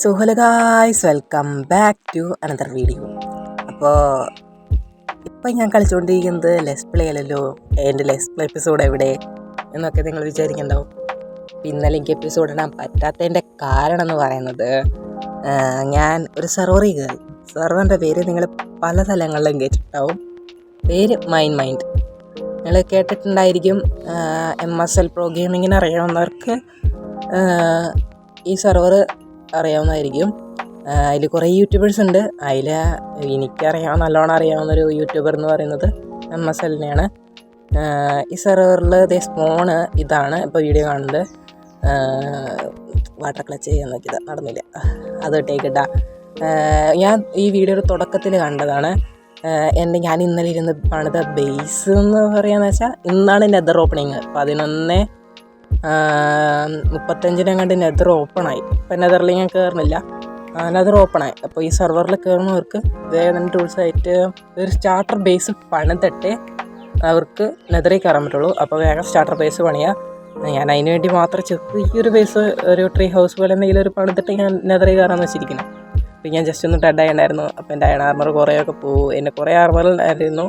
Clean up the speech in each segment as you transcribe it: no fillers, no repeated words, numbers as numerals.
So hello guys, welcome back to another video. അപ്പോൾ ഇപ്പം ഞാൻ കളിച്ചുകൊണ്ടിരിക്കുന്നത് ലെസ് പ്ലേ അല്ലല്ലോ, എൻ്റെ ലെസ് പ്ലേ എപ്പിസോഡ് എവിടെ എന്നൊക്കെ നിങ്ങൾ വിചാരിക്കുന്നുണ്ടാവും. ഇന്നലെ എനിക്ക് എപ്പിസോഡ് ഇടാൻ പറ്റാത്തതിൻ്റെ കാരണം എന്ന് പറയുന്നത് ഞാൻ ഒരു സെർവറിൽ കയറി. സെർവറിൻ്റെ പേര് നിങ്ങൾ പല സ്ഥലങ്ങളിലും കേട്ടിട്ടുണ്ടാവും. പേര് മൈൻഡ്. നിങ്ങൾ കേട്ടിട്ടുണ്ടായിരിക്കും. MSL പ്രോ ഗെയിമിങ്ങിന് അറിയാവുന്നവർക്ക് ഈ സെർവർ അറിയാവുന്നതായിരിക്കും. അതിൽ കുറേ യൂട്യൂബേഴ്സ് ഉണ്ട്. അതിൽ നല്ലോണം അറിയാവുന്നൊരു യൂട്യൂബർ എന്ന് പറയുന്നത് MSLനെയാണ്. ഈ സെർവറിൽ സ്പോണ് ഇതാണ് ഇപ്പോൾ വീഡിയോ കാണുന്നത്. വാട്ടർ ക്ലച്ച് ചെയ്യാൻ നോക്കിയത് നടന്നില്ല, അത് ഇട്ടേക്കിട്ട. ഞാൻ ഈ വീഡിയോയുടെ തുടക്കത്തിൽ കണ്ടതാണ്. ഞാൻ ഇന്നലെ ഇരുന്ന് പണിത ബേസ് എന്ന് പറയുകയെന്ന് വെച്ചാൽ ഇന്നാണ് നെതർ ഓപ്പണിങ്. 11:35 കണ്ട് നെതർ ഓപ്പണായി. ഇപ്പം നെതറിൽ ഞാൻ കയറുന്നില്ല, നെതർ ഓപ്പണായി. അപ്പോൾ ഈ സെർവറിൽ കയറുന്നവർക്ക് വേഗം ടൂൾസായിട്ട് ഒരു സ്റ്റാർട്ടർ ബേസ് പണിതിട്ടേ അവർക്ക് നെതറിൽ കയറാൻ പറ്റുള്ളൂ. അപ്പോൾ വേഗം സ്റ്റാർട്ടർ ബേസ് പണിയാം. ഞാൻ അതിന് വേണ്ടി മാത്രം ഈ ഒരു ബേസ് ഒരു ട്രീ ഹൗസ് പോലെ എന്തെങ്കിലും ഒരു പണിതിട്ട് ഞാൻ നെതറിൽ കയറാമെന്ന് വെച്ചിരിക്കുന്നത്. അപ്പോൾ ഞാൻ ജസ്റ്റ് ഒന്ന് ഡെഡ് ആയിട്ടുണ്ടായിരുന്നു. അപ്പോൾ എൻ്റെ അയൺ ആർമർ കുറേയൊക്കെ പോകും. എൻ്റെ കുറേ ആർമറിലായിരുന്നു,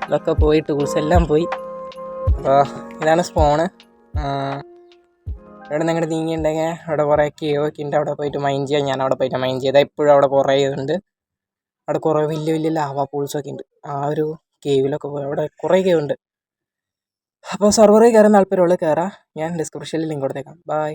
ഇതൊക്കെ പോയി, ടൂൾസ് എല്ലാം പോയി. അപ്പോൾ ഇതാണ് സ്പോണ്. ഇവിടെ നിങ്ങളുടെ നീങ്ങിയിട്ടുണ്ടെങ്കിൽ അവിടെ കുറേ കേവൊക്കെ ഉണ്ട്. അവിടെ പോയിട്ട് മൈൻ ചെയ്യാം. ഞാൻ അവിടെ പോയിട്ട് മൈൻ ചെയ്താൽ ഇപ്പോഴും അവിടെ കുറേ ഇതുണ്ട്. അവിടെ കുറേ വലിയ വലിയ ലാവ പൂൾസൊക്കെ ഉണ്ട്. ആ ഒരു കേവിലൊക്കെ പോയി അവിടെ കുറേ കേവ് ഉണ്ട്. അപ്പോൾ സെർവറിൽ കയറാൻ താല്പര്യമുള്ള കയറാം. ഞാൻ ഡിസ്ക്രിപ്ഷനിൽ ലിങ്ക് കൊടുത്തേക്കാം. ബൈ.